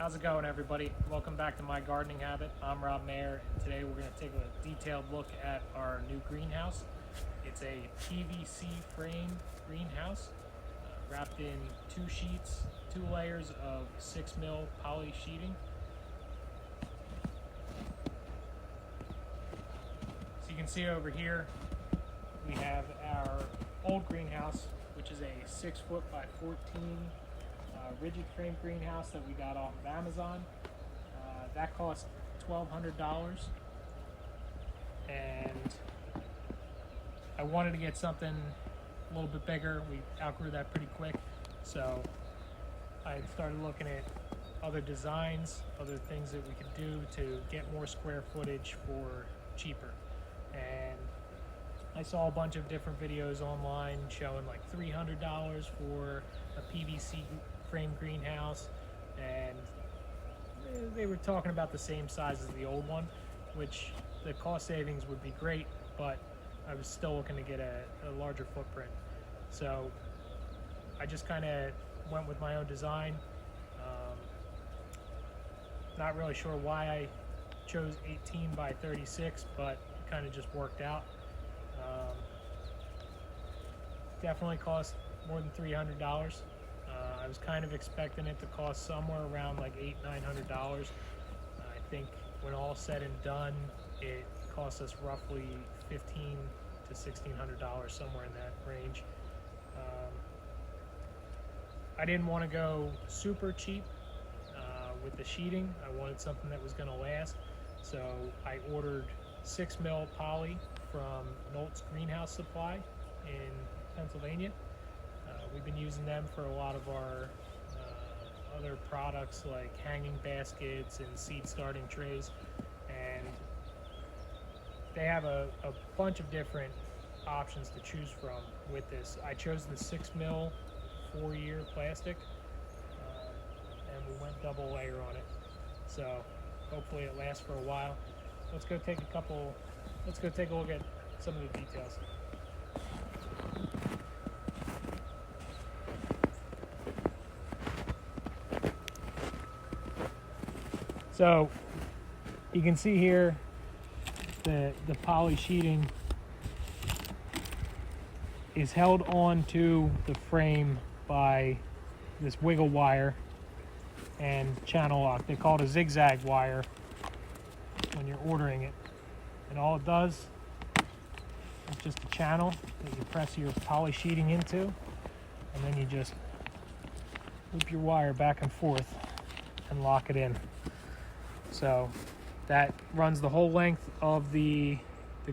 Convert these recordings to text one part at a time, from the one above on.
How's it going, everybody? Welcome back to My Gardening Habit. I'm Rob Mayer, and today we're going to take a detailed look at our new greenhouse. It's a PVC frame greenhouse wrapped in 2 sheets, 2 layers of 6mm poly sheeting. So you can see over here we have our old greenhouse, which is a 6-foot by 14 rigid frame greenhouse that we got off of Amazon. That cost $1,200, and I wanted to get something a little bit bigger. We outgrew that pretty quick, so I started looking at other designs, other things that we could do to get more square footage for cheaper. And I saw a bunch of different videos online showing like $300 for a PVC frame greenhouse, and they were talking about the same size as the old one, which the cost savings would be great, but I was still looking to get a larger footprint. So I just kind of went with my own design. Not really sure why I chose 18 by 36, but it kind of just worked out. Definitely cost more than $300. I was kind of expecting it to cost somewhere around like $800–900. I think when all said and done, it cost us roughly $1,500 to $1,600, somewhere in that range. I didn't want to go super cheap with the sheeting. I wanted something that was going to last, so I ordered 6mm poly from Nolt's Greenhouse Supply in Pennsylvania. We've been using them for a lot of our other products like hanging baskets and seed starting trays, and they have a bunch of different options to choose from with this. I chose the 6mm 4-year plastic, and we went double layer on it, so hopefully it lasts for a while. Let's go take a look at some of the details. So you can see here the poly sheeting is held onto the frame by this wiggle wire and channel lock. They call it a zigzag wire when you're ordering it. And all it does is just a channel that you press your poly sheeting into, and then you just loop your wire back and forth and lock it in. So that runs the whole length of the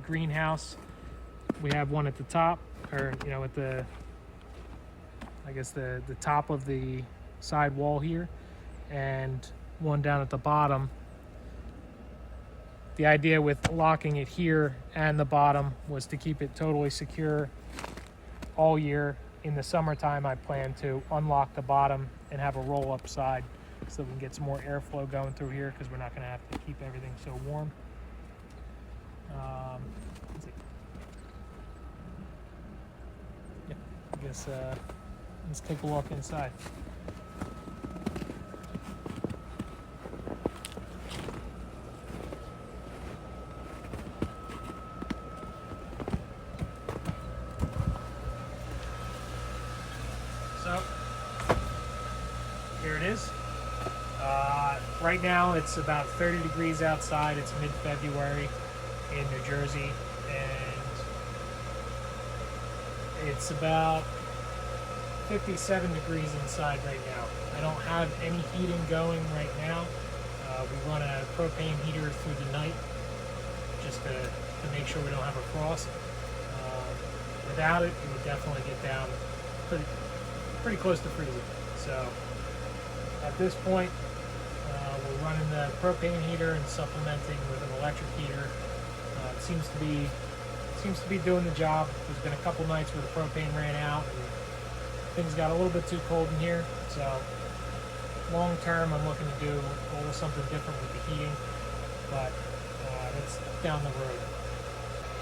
greenhouse. We have one at the top, or at the, I guess the top of the side wall here, and one down at the bottom. The idea with locking it here and the bottom was to keep it totally secure all year. In the summertime, I plan to unlock the bottom and have a roll-up side, so we can get some more airflow going through here, because we're not going to have to keep everything so warm. Let's see. Yeah, I guess let's take a walk inside. So here it is. Right now it's about 30 degrees outside. It's mid-February in New Jersey, and it's about 57 degrees inside right now. I don't have any heating going right now. We run a propane heater through the night just to make sure we don't have a frost. Without it, it would definitely get down pretty close to freezing. So at this point, we're running the propane heater and supplementing with an electric heater. It seems to be doing the job. There's been a couple nights where the propane ran out and things got a little bit too cold in here. So long term, I'm looking to do a little something different with the heating, but that's down the road.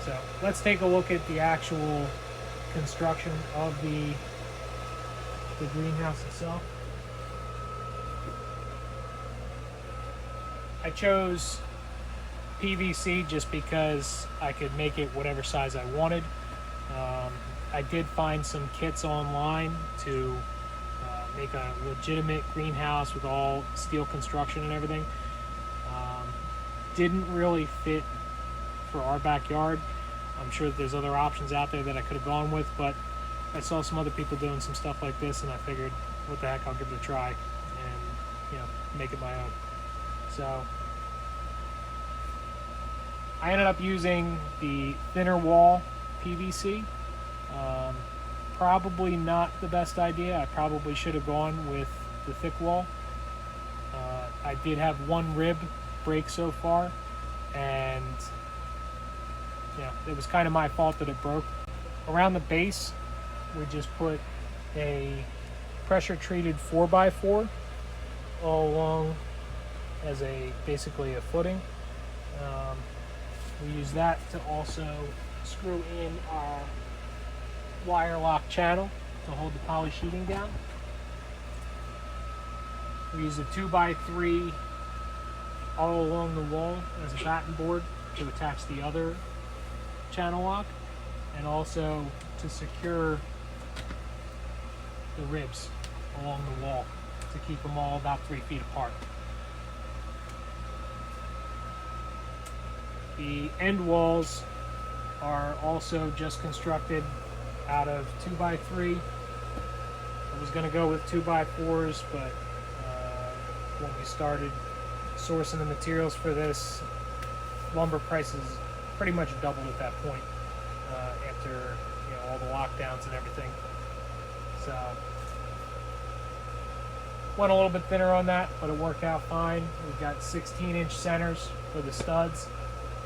So let's take a look at the actual construction of the greenhouse itself. I chose PVC just because I could make it whatever size I wanted. I did find some kits online to make a legitimate greenhouse with all steel construction and everything. Didn't really fit for our backyard. I'm sure that there's other options out there that I could have gone with, but I saw some other people doing some stuff like this, and I figured, what the heck, I'll give it a try and make it my own. So I ended up using the thinner wall PVC. Probably not the best idea. I probably should have gone with the thick wall. I did have one rib break so far, and it was kind of my fault that it broke. Around the base, we just put a pressure treated 4x4 all along as basically a footing. We use that to also screw in our wire lock channel to hold the poly sheeting down. We use a 2x3 all along the wall as a batten board to attach the other channel lock, and also to secure the ribs along the wall to keep them all about 3 feet apart. The end walls are also just constructed out of 2x3. I was going to go with 2x4s, but when we started sourcing the materials for this, lumber prices pretty much doubled at that point after all the lockdowns and everything. So went a little bit thinner on that, but it worked out fine. We've got 16-inch centers for the studs,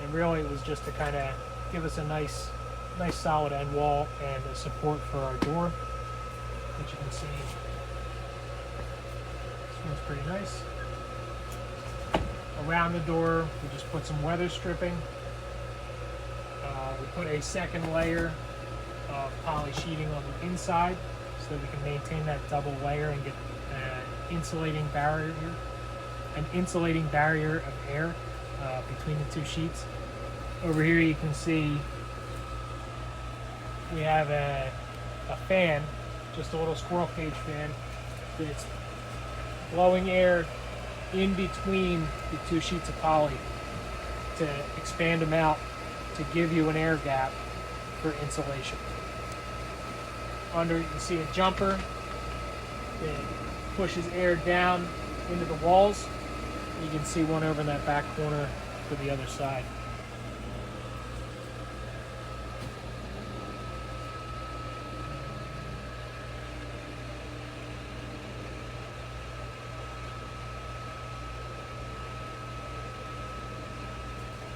and really it was just to kind of give us a nice solid end wall and a support for our door, which you can see this one's pretty nice. Around the door, we just put some weather stripping. We put a second layer of poly sheeting on the inside so that we can maintain that double layer and get an insulating barrier of air between the two sheets. Over here you can see we have a fan, just a little squirrel cage fan, that's blowing air in between the two sheets of poly to expand them out to give you an air gap for insulation. Under you can see a jumper that pushes air down into the walls. You can see one over in that back corner to the other side.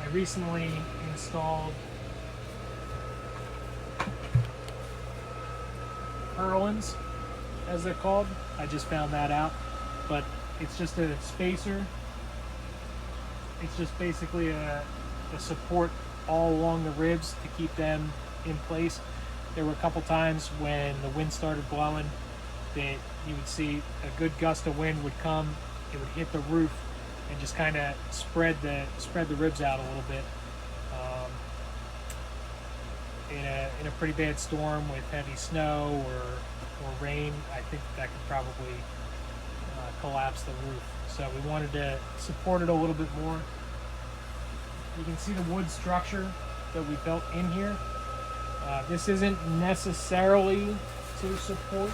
I recently installed purlins, as they're called. I just found that out, but it's just a spacer. It's just basically a support all along the ribs to keep them in place. There were a couple times when the wind started blowing that you would see a good gust of wind would come, it would hit the roof and just kind of spread the ribs out a little bit. In a pretty bad storm with heavy snow or rain, I think that could probably collapse the roof. So we wanted to support it a little bit more. You can see the wood structure that we built in here. This isn't necessarily to support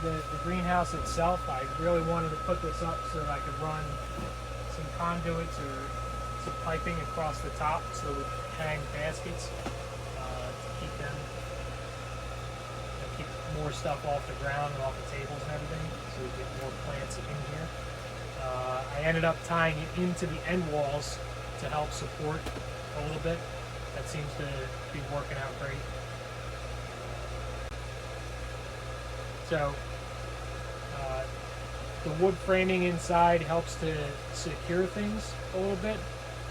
the greenhouse itself. I really wanted to put this up so that I could run some conduits or some piping across the top so that we could hang baskets to keep more stuff off the ground and off the tables and everything, so we get more plants in here. I ended up tying it into the end walls to help support a little bit. That seems to be working out great. So the wood framing inside helps to secure things a little bit,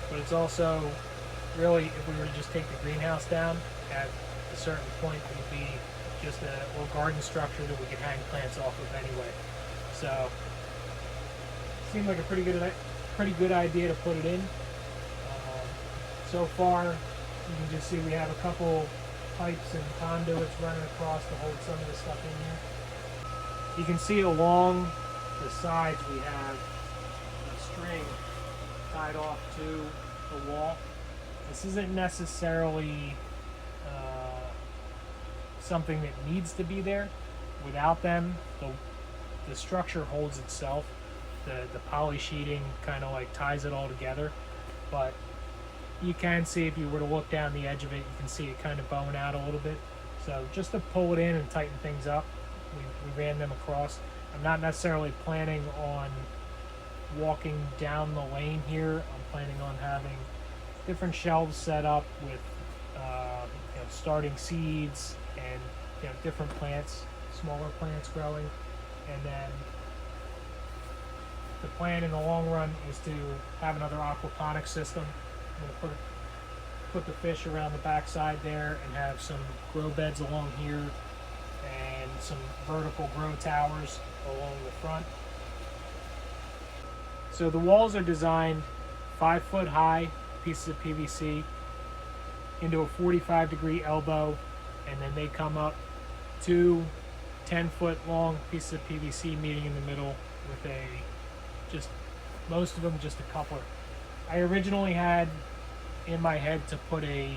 but it's also really, if we were to just take the greenhouse down at a certain point, it would be just a little garden structure that we could hang plants off of anyway. So seemed like a pretty good pretty good idea to put it in. So far, you can just see we have a couple pipes and conduits running across to hold some of the stuff in here. You can see along the sides we have a string tied off to the wall. This isn't necessarily something that needs to be there. Without them, the structure holds itself. The poly sheeting kind of like ties it all together, but you can see, if you were to look down the edge of it, you can see it kind of bowing out a little bit. So just to pull it in and tighten things up, we ran them across. I'm not necessarily planning on walking down the lane here. I'm planning on having different shelves set up with starting seeds and different plants, smaller plants growing, and then the plan in the long run is to have another aquaponics system. I'm going to put the fish around the backside there and have some grow beds along here and some vertical grow towers along the front. So the walls are designed 5 foot high pieces of PVC into a 45-degree elbow, and then they come up 2 10-foot long pieces of PVC meeting in the middle with most of them just a coupler. I originally had in my head to put a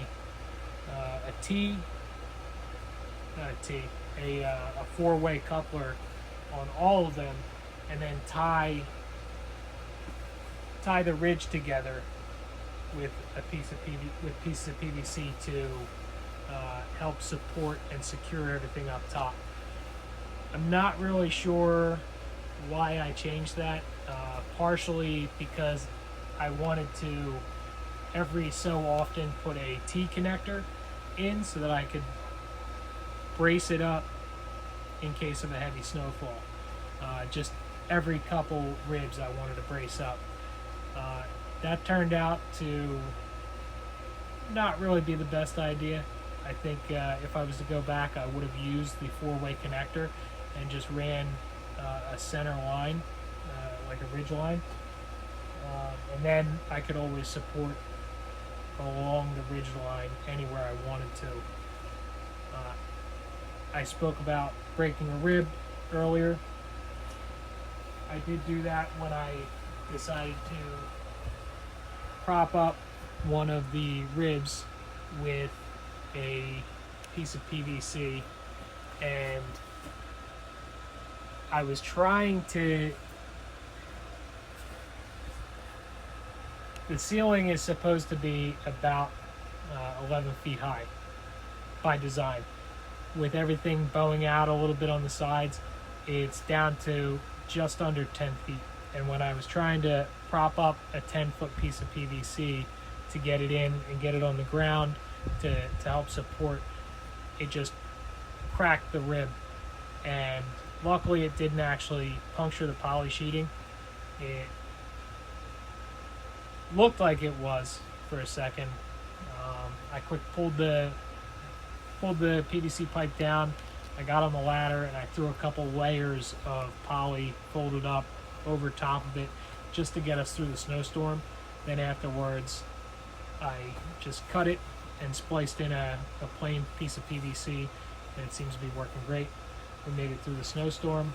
four-way coupler on all of them, and then tie the ridge together with pieces of PVC to help support and secure everything up top. I'm not really sure why I changed that. Partially because I wanted to every so often put a T connector in so that I could brace it up in case of a heavy snowfall. Just every couple ribs I wanted to brace up. That turned out to not really be the best idea. I think if I was to go back, I would have used the 4-way connector and just ran a center line, like a ridge line, and then I could always support along the ridge line anywhere I wanted to. I spoke about breaking a rib earlier. I did do that when I decided to prop up one of the ribs with a piece of PVC, and I was trying to, the ceiling is supposed to be about 11 feet high by design. With everything bowing out a little bit on the sides, it's down to just under 10 feet. And when I was trying to prop up a 10-foot piece of PVC to get it in and get it on the ground to help support, it just cracked the rib. And luckily it didn't actually puncture the poly sheeting. It looked like it was for a second. I quick pulled the PVC pipe down. I got on the ladder and I threw a couple layers of poly folded up over top of it just to get us through the snowstorm. Then afterwards I just cut it and spliced in a plain piece of PVC, and it seems to be working great. We made it through the snowstorm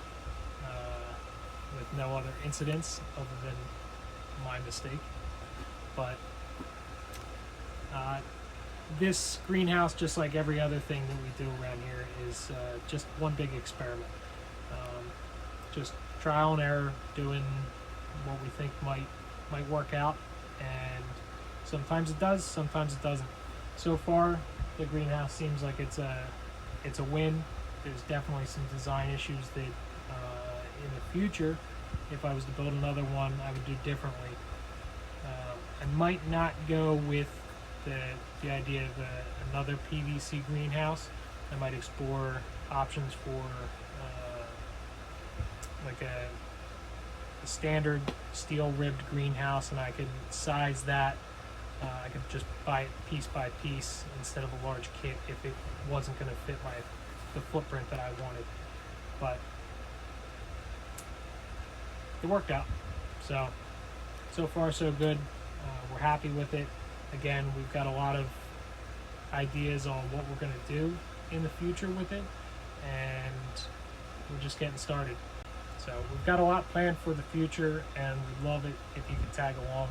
with no other incidents other than my mistake. But this greenhouse, just like every other thing that we do around here, is just one big experiment. Just trial and error, doing what we think might work out, and sometimes it does, sometimes it doesn't. So far, the greenhouse seems like it's a win. There's definitely some design issues that in the future, if I was to build another one, I would do differently. I might not go with the idea of another PVC greenhouse. I might explore options for like a standard steel ribbed greenhouse, and I could size that. I could just buy it piece by piece instead of a large kit if it wasn't going to fit the footprint that I wanted. But it worked out. So so far so good. We're happy with it. Again, we've got a lot of ideas on what we're going to do in the future with it, and we're just getting started. So we've got a lot planned for the future, and we'd love it if you could tag along.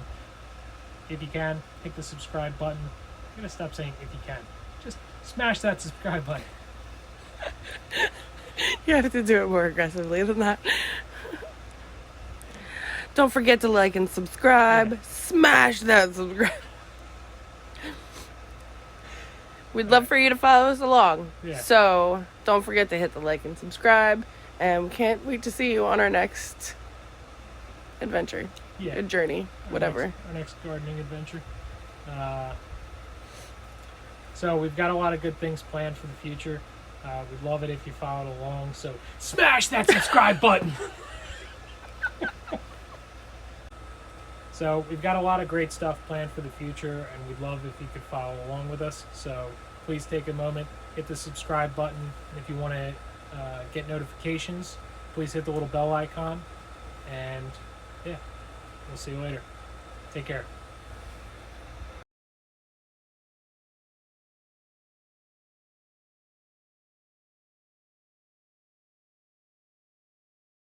If you can, hit the subscribe button. I'm going to stop saying if you can. Just smash that subscribe button. You have to do it more aggressively than that. Don't forget to like and subscribe. Yeah. Smash that subscribe. We'd love for you to follow us along. Yeah. So don't forget to hit the like and subscribe. And we can't wait to see you on our next adventure. Yeah. Journey. Whatever. Our next gardening adventure. So we've got a lot of good things planned for the future. We'd love it if you followed along. So smash that subscribe button. So we've got a lot of great stuff planned for the future, and we'd love if you could follow along with us. So please take a moment, hit the subscribe button. And if you want to get notifications, please hit the little bell icon. And yeah, we'll see you later. Take care.